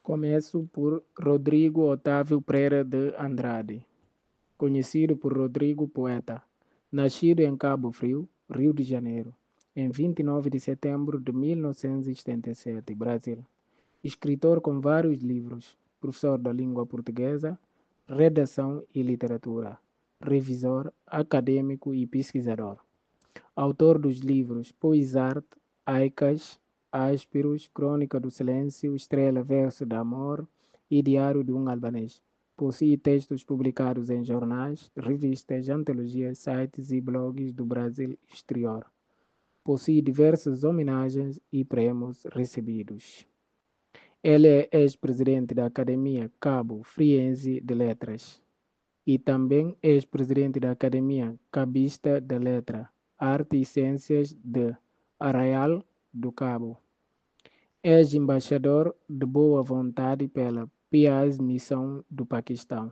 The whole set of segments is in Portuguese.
Começo por Rodrigo Otávio Pereira de Andrade, conhecido por Rodrigo Poeta, nascido em Cabo Frio, Rio de Janeiro, em 29 de setembro de 1977, Brasil. Escritor com vários livros, professor da língua portuguesa, redação e literatura, revisor, acadêmico e pesquisador. Autor dos livros Poesarte, Aicas, Ásperos, Crônica do Silêncio, Estrela Verso de Amor e Diário de um Albanês. Possui textos publicados em jornais, revistas, antologias, sites e blogs do Brasil exterior. Possui diversas homenagens e prêmios recebidos. Ele é ex-presidente da Academia Cabo Friense de Letras e também ex-presidente da Academia Cabista de Letra, Arte e Ciências de Arraial do Cabo. Ex-embaixador de boa vontade pela PIAS Missão do Paquistão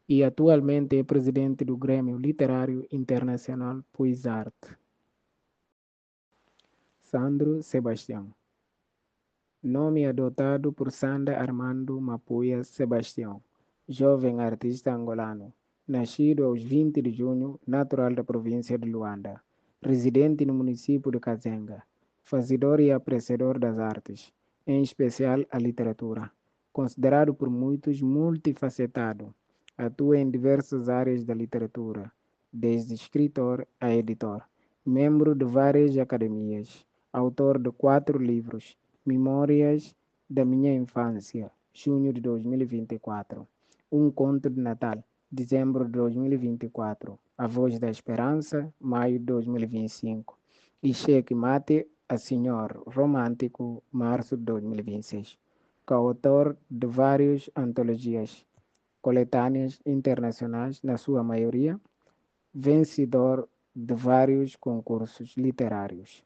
e atualmente é presidente do Grêmio Literário Internacional Poesarte. Sandro Sebastião. Nome adotado por Sandra Armando Mapuia Sebastião, jovem artista angolano, nascido aos 20 de junho, natural da província de Luanda, residente no município de Kazenga, fazedor e apreciador das artes, em especial a literatura. Considerado por muitos multifacetado, atua em diversas áreas da literatura, desde escritor a editor, membro de várias academias, autor de 4 livros, Memórias da Minha Infância, junho de 2024. Um Conto de Natal, dezembro de 2024. A Voz da Esperança, maio de 2025. E Cheque Mate a Senhor Romântico, março de 2026. Coautor de várias antologias, coletâneas internacionais, na sua maioria, vencedor de vários concursos literários,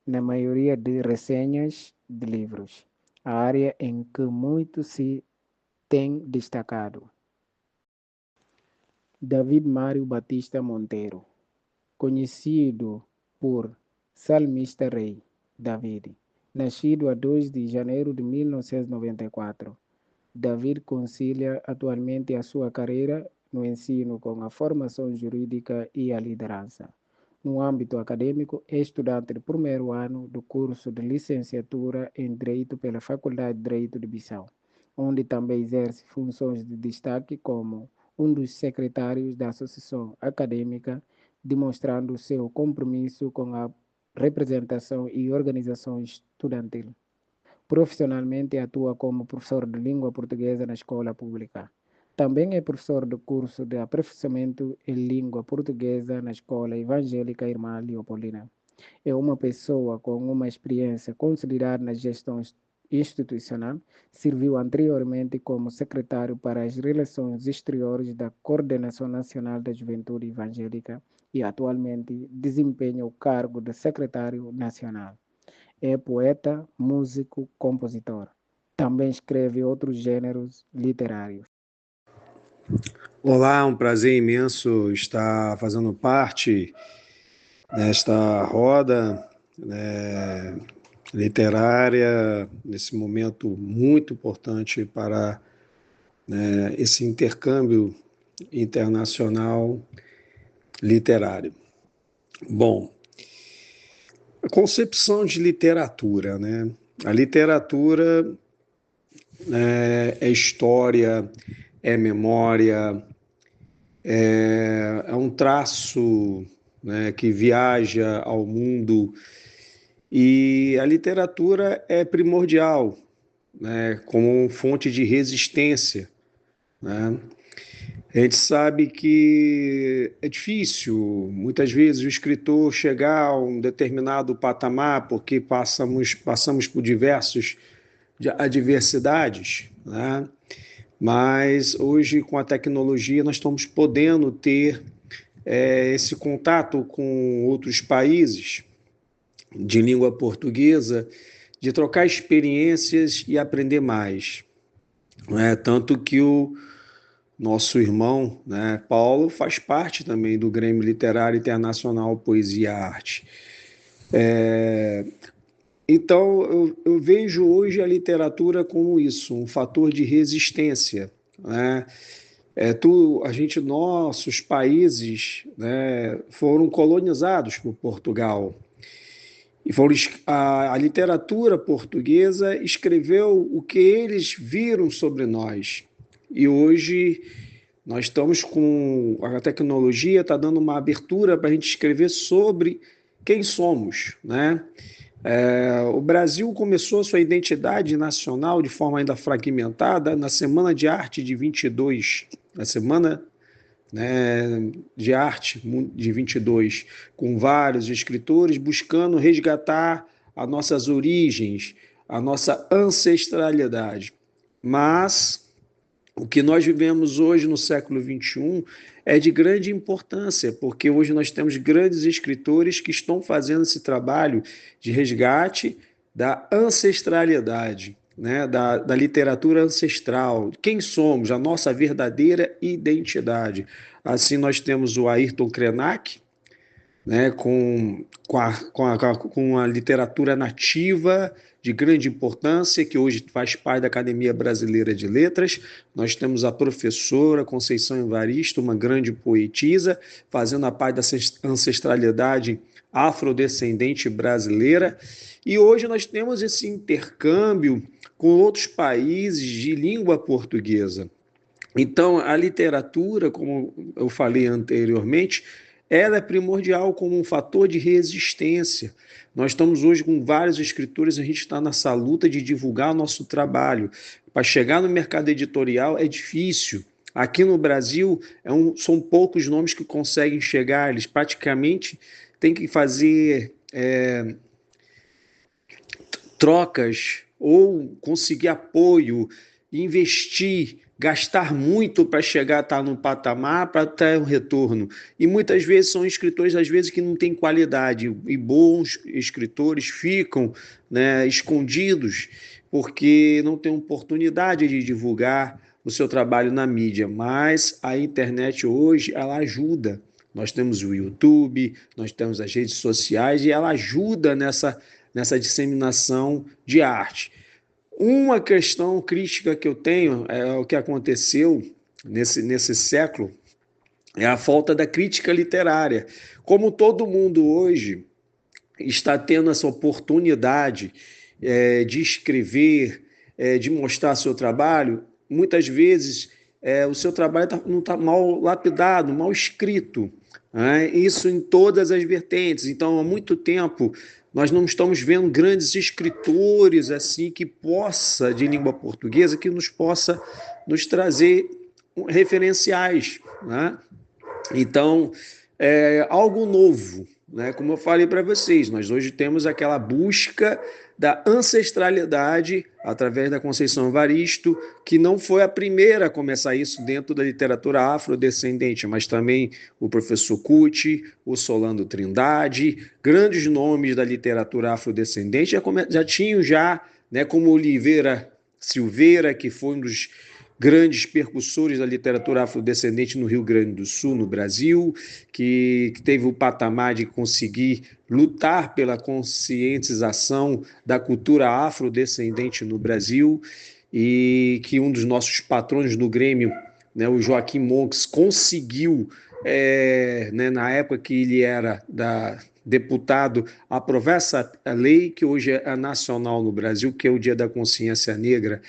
na maioria de resenhas de livros, a área em que muito se tem destacado. David Mário Batista Monteiro, conhecido por Salmista Rei David, nascido a 2 de janeiro de 1994. David concilia atualmente a sua carreira no ensino com a formação jurídica e a liderança. No âmbito acadêmico, é estudante do primeiro ano do curso de licenciatura em Direito pela Faculdade de Direito de Bissau, onde também exerce funções de destaque como um dos secretários da Associação Acadêmica, demonstrando seu compromisso com a representação e organização estudantil. Profissionalmente atua como professor de língua portuguesa na escola pública. Também é professor do curso de aperfeiçoamento em língua portuguesa na escola evangélica Irmã Leopoldina. É uma pessoa com uma experiência consolidada na gestão institucional, serviu anteriormente como secretário para as Relações Exteriores da Coordenação Nacional da Juventude Evangélica e atualmente desempenha o cargo de secretário nacional. É poeta, músico, compositor. Também escreve outros gêneros literários. Olá, um prazer imenso estar fazendo parte desta roda literária, nesse momento muito importante para esse intercâmbio internacional literário. Bom, a concepção de literatura, né? A literatura é história, é memória, é um traço, né, que viaja ao mundo, e a literatura é primordial, né, como fonte de resistência, né? A gente sabe que é difícil, muitas vezes, o escritor chegar a um determinado patamar, porque passamos por diversas adversidades, né? Mas hoje, com a tecnologia, nós estamos podendo ter esse contato com outros países de língua portuguesa, de trocar experiências e aprender mais. Tanto que o nosso irmão, né, Paulo, faz parte também do Grêmio Literário Internacional Poesia e Arte. Então, eu vejo hoje a literatura como isso, um fator de resistência, né? Nossos países, né, foram colonizados por Portugal. A literatura portuguesa escreveu o que eles viram sobre nós. E hoje nós estamos com a tecnologia, está dando uma abertura para a gente escrever sobre quem somos, né? O Brasil começou a sua identidade nacional de forma ainda fragmentada na Semana de Arte de 22, na Semana, né, de Arte de 22, com vários escritores buscando resgatar as nossas origens, a nossa ancestralidade. Mas o que nós vivemos hoje no século XXI é de grande importância, porque hoje nós temos grandes escritores que estão fazendo esse trabalho de resgate da ancestralidade, né? da literatura ancestral, quem somos, a nossa verdadeira identidade. Assim, nós temos o Ayrton Krenak, né, com a literatura nativa de grande importância, que hoje faz parte da Academia Brasileira de Letras. Nós temos a professora Conceição Evaristo, uma grande poetisa, fazendo a parte da ancestralidade afrodescendente brasileira. E hoje nós temos esse intercâmbio com outros países de língua portuguesa. Então, a literatura, como eu falei anteriormente, ela é primordial como um fator de resistência. Nós estamos hoje com vários escritores, a gente está nessa luta de divulgar o nosso trabalho. Para chegar no mercado editorial é difícil. Aqui no Brasil, são poucos nomes que conseguem chegar, eles praticamente têm que fazer trocas ou conseguir apoio, investir, gastar muito para chegar a estar no patamar, para ter um retorno. E muitas vezes são escritores, às vezes, que não têm qualidade, e bons escritores ficam, né, escondidos, porque não têm oportunidade de divulgar o seu trabalho na mídia. Mas a internet hoje, ela ajuda. Nós temos o YouTube, nós temos as redes sociais, e ela ajuda nessa disseminação de arte. Uma questão crítica que eu tenho é o que aconteceu nesse século, é a falta da crítica literária. Como todo mundo hoje está tendo essa oportunidade de escrever, de mostrar seu trabalho, muitas vezes o seu trabalho não está mal lapidado, mal escrito. Né? Isso em todas as vertentes. Então, há muito tempo, nós não estamos vendo grandes escritores assim de língua portuguesa, que possa nos trazer referenciais, né? Então, é algo novo, né? Como eu falei para vocês, nós hoje temos aquela busca da ancestralidade através da Conceição Evaristo, que não foi a primeira a começar isso dentro da literatura afrodescendente, mas também o professor Cuti, o Solano Trindade, grandes nomes da literatura afrodescendente já tinham né, como Oliveira Silveira, que foi um dos grandes percussores da literatura afrodescendente no Rio Grande do Sul, no Brasil, que teve o patamar de conseguir lutar pela conscientização da cultura afrodescendente no Brasil, e que um dos nossos patrões do Grêmio, né, o Joaquim Monks, conseguiu, né, na época que ele era deputado, aprovar essa lei que hoje é nacional no Brasil, que é o Dia da Consciência Negra.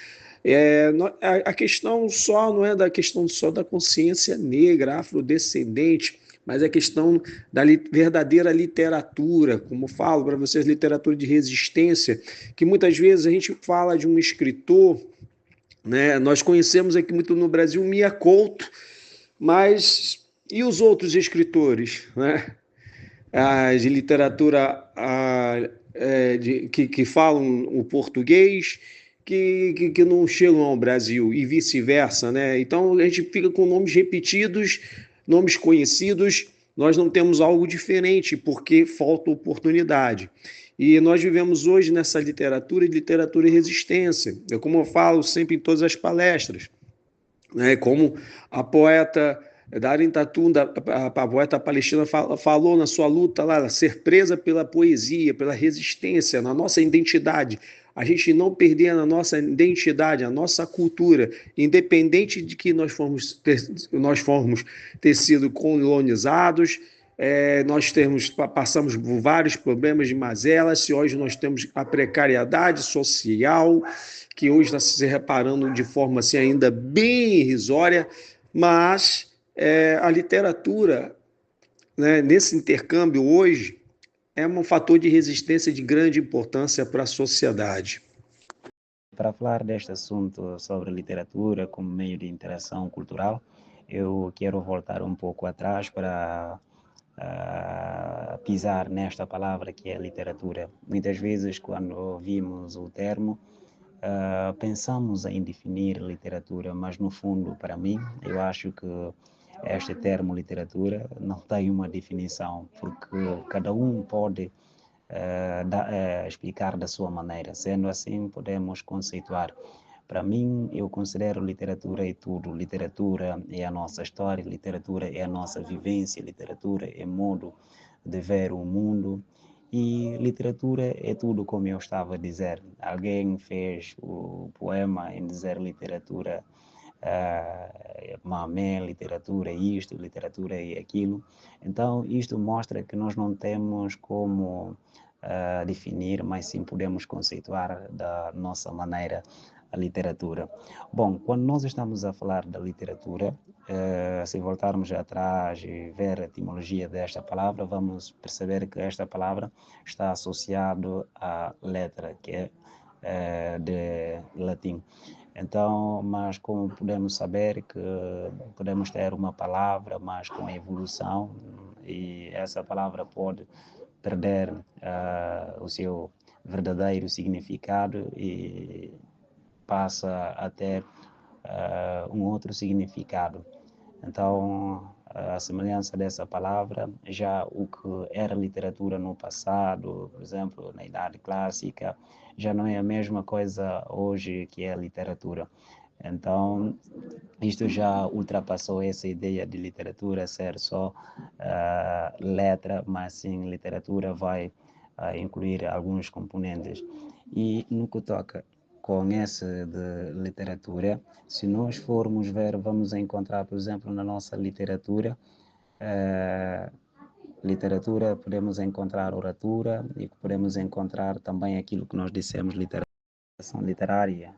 A questão só não é da questão só da consciência negra, afrodescendente, mas a questão da verdadeira literatura, como falo para vocês, literatura de resistência, que muitas vezes a gente fala de um escritor, né? Nós conhecemos aqui muito no Brasil Mia Couto, mas e os outros escritores, né? De literatura que falam o português, que não chegam ao Brasil e vice-versa, né? Então a gente fica com nomes repetidos, nomes conhecidos, nós não temos algo diferente porque falta oportunidade. E nós vivemos hoje nessa literatura de literatura e resistência. Como eu falo sempre em todas as palestras, né? Como a poeta Darin Tatun, a poeta palestina, falou na sua luta lá, ser presa pela poesia, pela resistência, na nossa identidade. A gente não perder a nossa identidade, a nossa cultura, independente de que nós formos ter sido colonizados, passamos por vários problemas de mazelas, se hoje nós temos a precariedade social, que hoje está se reparando de forma assim, ainda bem irrisória, mas a literatura, né, nesse intercâmbio hoje, é um fator de resistência de grande importância para a sociedade. Para falar deste assunto sobre literatura como meio de interação cultural, eu quero voltar um pouco atrás para pisar nesta palavra que é literatura. Muitas vezes, quando ouvimos o termo, pensamos em definir literatura, mas no fundo, para mim, eu acho que este termo literatura não tem uma definição, porque cada um pode explicar da sua maneira. Sendo assim, podemos conceituar. Para mim, eu considero literatura é tudo. Literatura é a nossa história, literatura é a nossa vivência, literatura é modo de ver o mundo. E literatura é tudo, como eu estava a dizer. Alguém fez o poema em dizer literatura, mamé, literatura é isto, literatura é aquilo. Então, isto mostra que nós não temos como definir, mas sim podemos conceituar da nossa maneira a literatura. Bom, quando nós estamos a falar da literatura, se voltarmos atrás e ver a etimologia desta palavra, vamos perceber que esta palavra está associada à letra, que é de latim. Então, mas como podemos saber que podemos ter uma palavra, mas com evolução, e essa palavra pode perder o seu verdadeiro significado e passa a ter um outro significado. Então, a semelhança dessa palavra, já o que era literatura no passado, por exemplo, na Idade Clássica, já não é a mesma coisa hoje que é literatura. Então, isto já ultrapassou essa ideia de literatura ser só letra, mas sim literatura vai incluir alguns componentes. E no que toca com essa de literatura, se nós formos ver, vamos encontrar, por exemplo, na nossa literatura podemos encontrar oratura e podemos encontrar também aquilo que nós dissemos, literação literária.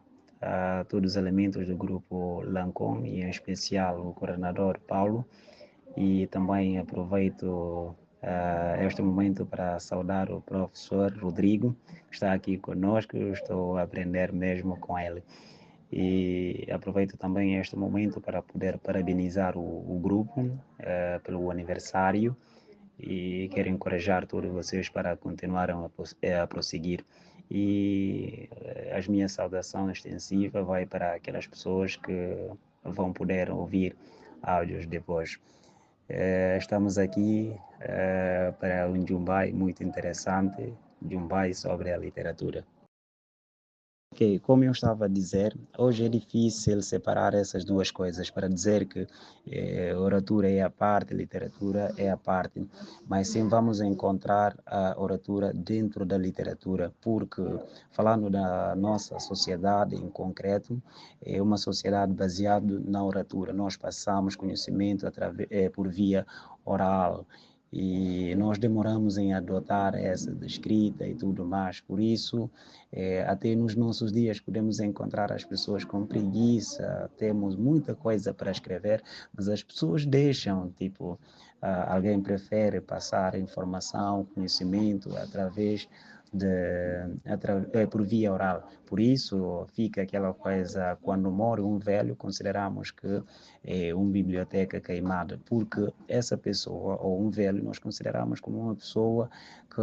Todos os elementos do grupo Lancôme e em especial o coordenador Paulo, e também aproveito este momento para saudar o professor Rodrigo, que está aqui conosco, estou a aprender mesmo com ele. E aproveito também este momento para poder parabenizar o grupo pelo aniversário e quero encorajar todos vocês para continuarem a prosseguir. E a minha saudação extensiva vai para aquelas pessoas que vão poder ouvir áudios depois. Estamos aqui para um Jumbai muito interessante, Jumbai sobre a literatura. Ok, como eu estava a dizer, hoje é difícil separar essas duas coisas para dizer que oratura é a parte, literatura é a parte, mas sim vamos encontrar a oratura dentro da literatura, porque falando da nossa sociedade em concreto, é uma sociedade baseada na oratura. Nós passamos conhecimento por via oral, e nós demoramos em adotar essa de escrita e tudo mais. Por isso, até nos nossos dias podemos encontrar as pessoas com preguiça, temos muita coisa para escrever, mas as pessoas deixam, tipo, alguém prefere passar informação, conhecimento através por via oral. Por isso fica aquela coisa, quando morre um velho, consideramos que é uma biblioteca queimada, porque essa pessoa, ou um velho, nós consideramos como uma pessoa que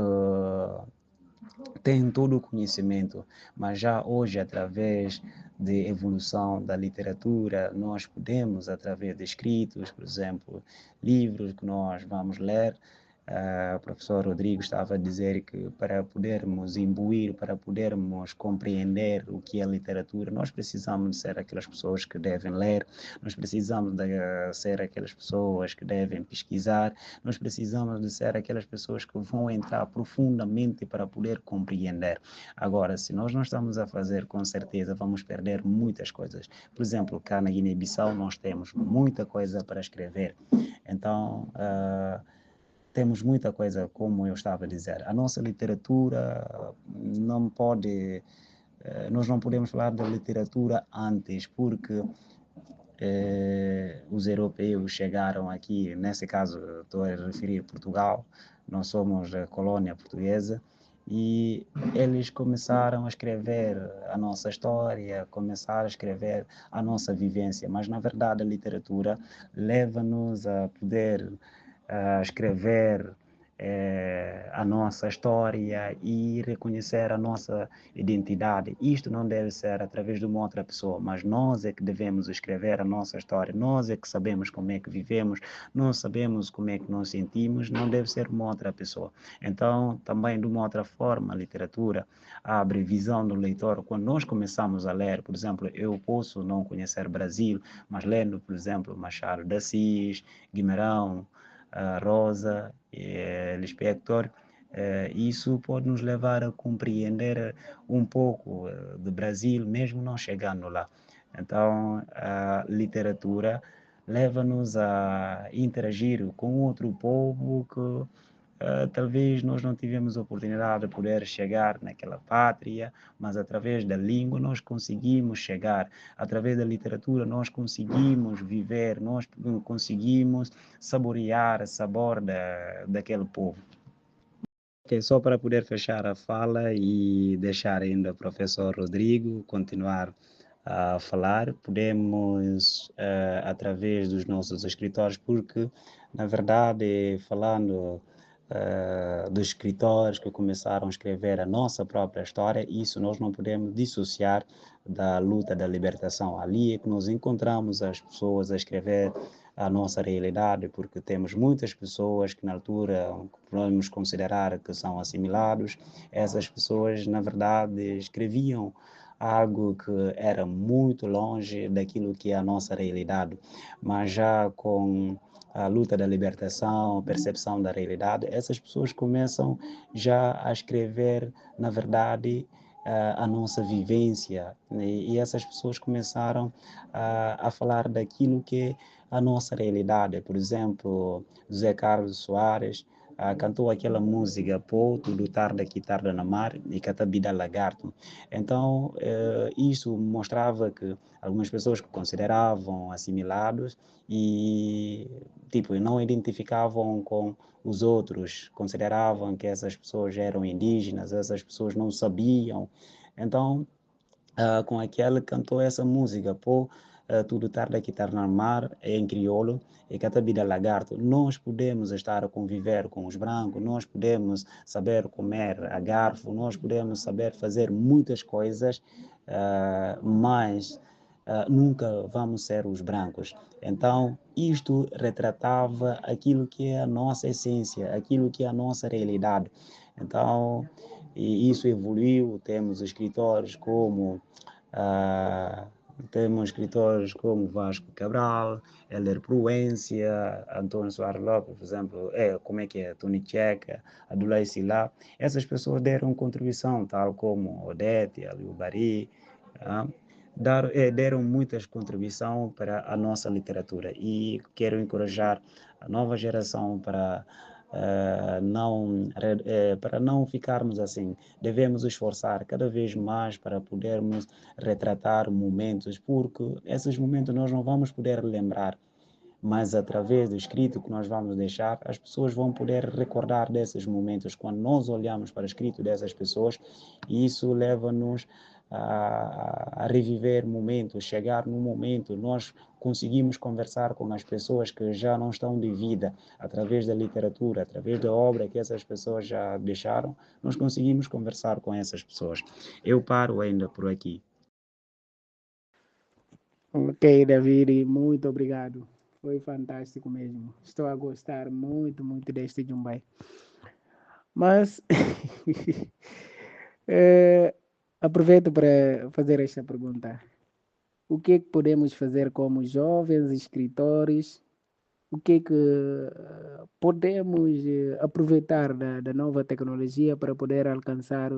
tem todo o conhecimento, mas já hoje, através da evolução da literatura, nós podemos, através de escritos, por exemplo, livros que nós vamos ler, O professor Rodrigo estava a dizer que para podermos imbuir, para podermos compreender o que é literatura, nós precisamos de ser aquelas pessoas que devem ler, nós precisamos de ser aquelas pessoas que devem pesquisar, nós precisamos de ser aquelas pessoas que vão entrar profundamente para poder compreender. Agora, se nós não estamos a fazer, com certeza vamos perder muitas coisas. Por exemplo, cá na Guiné-Bissau nós temos muita coisa para escrever. Então, temos muita coisa, como eu estava a dizer. A nossa literatura não pode... Nós não podemos falar da literatura antes, porque os europeus chegaram aqui, nesse caso estou a referir Portugal, nós somos a colônia portuguesa, e eles começaram a escrever a nossa história, começaram a escrever a nossa vivência, mas na verdade a literatura leva-nos a poder escrever a nossa história e reconhecer a nossa identidade. Isto não deve ser através de uma outra pessoa, mas nós é que devemos escrever a nossa história, nós é que sabemos como é que vivemos, nós sabemos como é que nos sentimos, não deve ser uma outra pessoa. Então, também de uma outra forma, a literatura abre visão do leitor. Quando nós começamos a ler, por exemplo, eu posso não conhecer Brasil, mas lendo, por exemplo, Machado de Assis, Guimarães, Rosa, Lispector, isso pode nos levar a compreender um pouco do Brasil, mesmo não chegando lá. Então, a literatura leva-nos a interagir com outro povo que talvez nós não tivemos a oportunidade de poder chegar naquela pátria, mas através da língua nós conseguimos chegar, através da literatura nós conseguimos viver, nós conseguimos saborear o sabor daquele povo. Okay, só para poder fechar a fala e deixar ainda o professor Rodrigo continuar a falar, podemos, através dos nossos escritores, porque, na verdade, falando dos escritores que começaram a escrever a nossa própria história, isso nós não podemos dissociar da luta da libertação. Ali é que nós encontramos as pessoas a escrever a nossa realidade, porque temos muitas pessoas que na altura podemos considerar que são assimilados. Essas pessoas, na verdade, escreviam algo que era muito longe daquilo que é a nossa realidade, mas já com a luta da libertação, a percepção da realidade, essas pessoas começam já a escrever, na verdade, a nossa vivência, e essas pessoas começaram a falar daquilo que é a nossa realidade. Por exemplo, José Carlos Soares cantou aquela música Pô, tudo tarde aqui, tarde na mar, e Catabida Lagarto. Então, isso mostrava que algumas pessoas que consideravam assimilados e tipo, não identificavam com os outros, consideravam que essas pessoas eram indígenas, essas pessoas não sabiam. Então, com aquele cantou essa música, pô, tudo tarde aqui tarde no mar, em crioulo, e Catabida Lagarto. Nós podemos estar a conviver com os brancos, nós podemos saber comer a garfo, nós podemos saber fazer muitas coisas, mas nunca vamos ser os brancos. Então, isto retratava aquilo que é a nossa essência, aquilo que é a nossa realidade. Então, e isso evoluiu, temos escritores como Vasco Cabral, Heller Pruência, Antônio Soares Lopes, por exemplo, como é que é, Tony Checa, Abdoulaye Sylla. Essas pessoas deram contribuição, tal como Odete, Aliou Bari, deram muitas contribuições para a nossa literatura, e quero encorajar a nova geração para para não ficarmos assim. Devemos esforçar cada vez mais para podermos retratar momentos, porque esses momentos nós não vamos poder lembrar, mas através do escrito que nós vamos deixar, as pessoas vão poder recordar desses momentos. Quando nós olhamos para o escrito dessas pessoas, isso leva-nos a reviver momentos, chegar num momento, nós conseguimos conversar com as pessoas que já não estão de vida, através da literatura, através da obra que essas pessoas já deixaram, nós conseguimos conversar com essas pessoas. Eu paro ainda por aqui. Ok, David, muito obrigado. Foi fantástico mesmo. Estou a gostar muito, muito deste Jumbai. Mas aproveito para fazer esta pergunta. O que é que podemos fazer como jovens escritores? O que é que podemos aproveitar da nova tecnologia para poder alcançar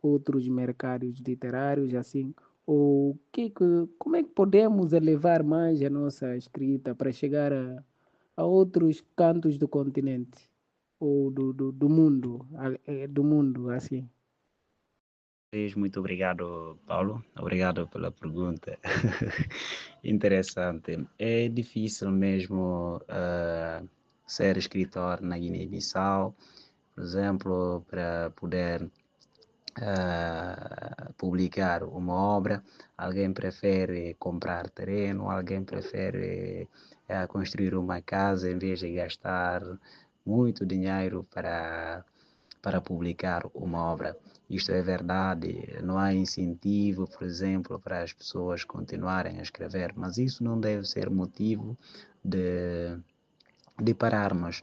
outros mercados literários, assim? Ou como é que podemos elevar mais a nossa escrita para chegar a outros cantos do continente ou do mundo, do mundo, assim? Muito obrigado, Paulo. Obrigado pela pergunta. Interessante. É difícil mesmo ser escritor na Guiné-Bissau, por exemplo, para poder publicar uma obra. Alguém prefere comprar terreno, alguém prefere construir uma casa em vez de gastar muito dinheiro para publicar uma obra. Isto é verdade, não há incentivo, por exemplo, para as pessoas continuarem a escrever, mas isso não deve ser motivo de pararmos.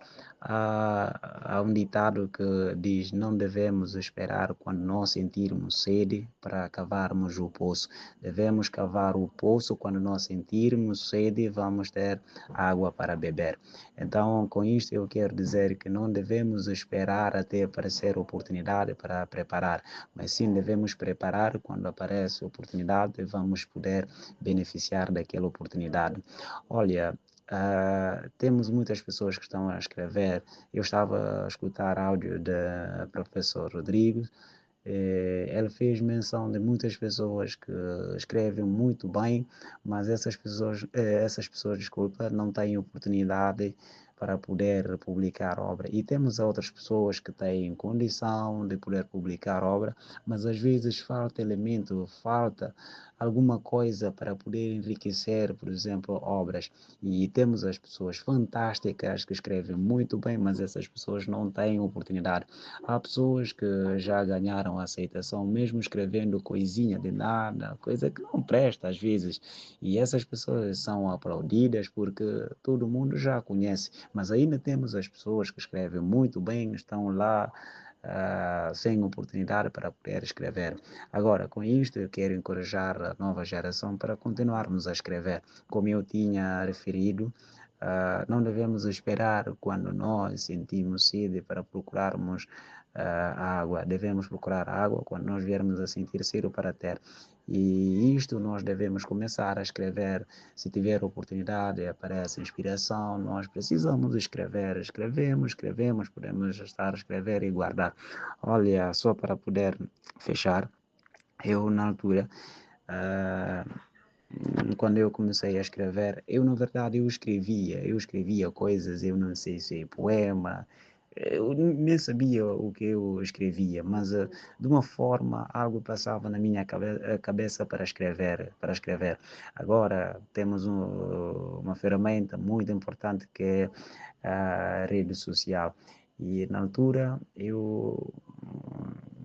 Há um ditado que diz: não devemos esperar quando nós sentirmos sede para cavarmos o poço. Devemos cavar o poço quando nós sentirmos sede, vamos ter água para beber. Então, com isto eu quero dizer que não devemos esperar até aparecer oportunidade para preparar, mas sim devemos preparar quando aparece oportunidade, vamos poder beneficiar daquela oportunidade. Olha, temos muitas pessoas que estão a escrever. Eu estava a escutar áudio do professor Rodrigo. Ele fez menção de muitas pessoas que escrevem muito bem, mas essas pessoas, desculpa, não têm oportunidade para poder publicar obra. E temos outras pessoas que têm condição de poder publicar obra, mas às vezes falta elemento, falta alguma coisa para poder enriquecer, por exemplo, obras. E temos as pessoas fantásticas que escrevem muito bem, mas essas pessoas não têm oportunidade. Há pessoas que já ganharam aceitação, mesmo escrevendo coisinha de nada, coisa que não presta às vezes. E essas pessoas são aplaudidas porque todo mundo já conhece. Mas ainda temos as pessoas que escrevem muito bem, estão lá sem oportunidade para poder escrever. Agora, com isto, eu quero encorajar a nova geração para continuarmos a escrever. Como eu tinha referido, não devemos esperar quando nós sentimos sede para procurarmos água. Devemos procurar água quando nós viermos a sentir sede para ter. E isto nós devemos começar a escrever. Se tiver oportunidade, aparece inspiração, nós precisamos escrever. Escrevemos, podemos estar a escrever e guardar. Olha, só para poder fechar, eu na altura, quando eu comecei a escrever, eu na verdade eu escrevia coisas, eu não sei se poema, eu nem sabia o que eu escrevia, mas de uma forma algo passava na minha cabeça para escrever. Agora temos uma ferramenta muito importante que é a rede social. E na altura eu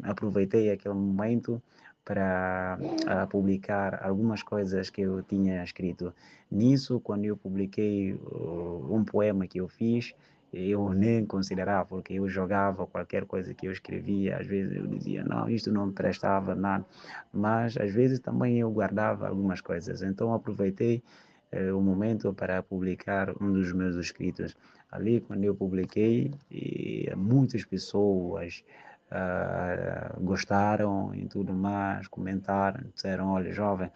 aproveitei aquele momento para publicar algumas coisas que eu tinha escrito. Nisso, quando eu publiquei um poema que eu fiz, eu nem considerava, porque eu jogava qualquer coisa que eu escrevia, às vezes eu dizia, não, isto não prestava nada, mas às vezes também eu guardava algumas coisas, então aproveitei o momento para publicar um dos meus escritos. Ali, quando eu publiquei, e muitas pessoas gostaram e tudo mais, comentaram, disseram, olha, jovem,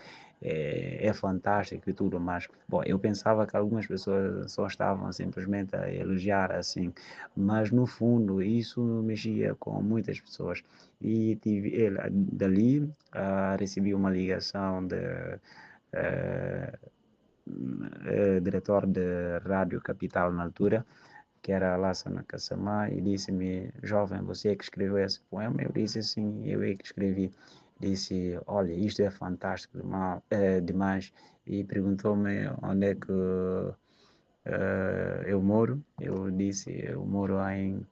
é fantástico e tudo mais. Bom, eu pensava que algumas pessoas só estavam simplesmente a elogiar assim, mas no fundo isso mexia com muitas pessoas. E dali recebi uma ligação de diretor de Rádio Capital na altura, que era Lassana Kassamá, e disse-me, jovem, você é que escreveu esse poema? Eu disse, sim, eu é que escrevi. Disse, olha, isto é fantástico demais. E perguntou-me onde é que eu moro. Eu disse, eu moro em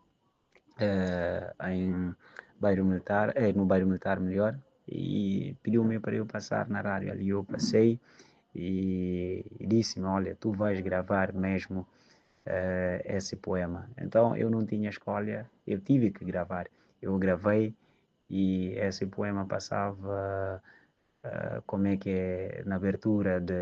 bairro militar, no bairro militar melhor, e pediu-me para eu passar na rádio. Ali eu passei, e disse-me, olha, tu vais gravar mesmo esse poema. Então eu não tinha escolha, eu tive que gravar. Eu gravei e esse poema passava, como é que é, na abertura da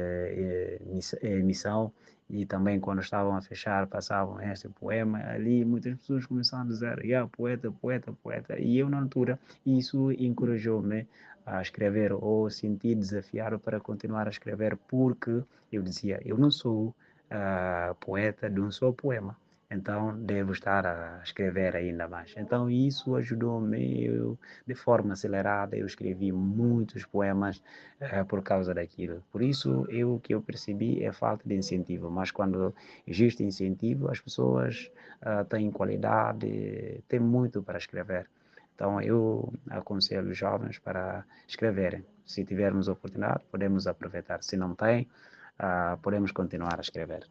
emissão e também quando estavam a fechar passavam este poema ali, muitas pessoas começaram a dizer, yeah, poeta, poeta, poeta, e eu na altura isso encorajou-me a escrever ou senti desafiado para continuar a escrever porque eu dizia, eu não sou poeta de um só poema, então devo estar a escrever ainda mais. Então isso ajudou-me, de forma acelerada, eu escrevi muitos poemas por causa daquilo. Por isso, o que eu percebi é falta de incentivo, mas quando existe incentivo, as pessoas têm qualidade, têm muito para escrever. Então, eu aconselho os jovens para escreverem. Se tivermos oportunidade, podemos aproveitar. Se não tem, podemos continuar a escrever.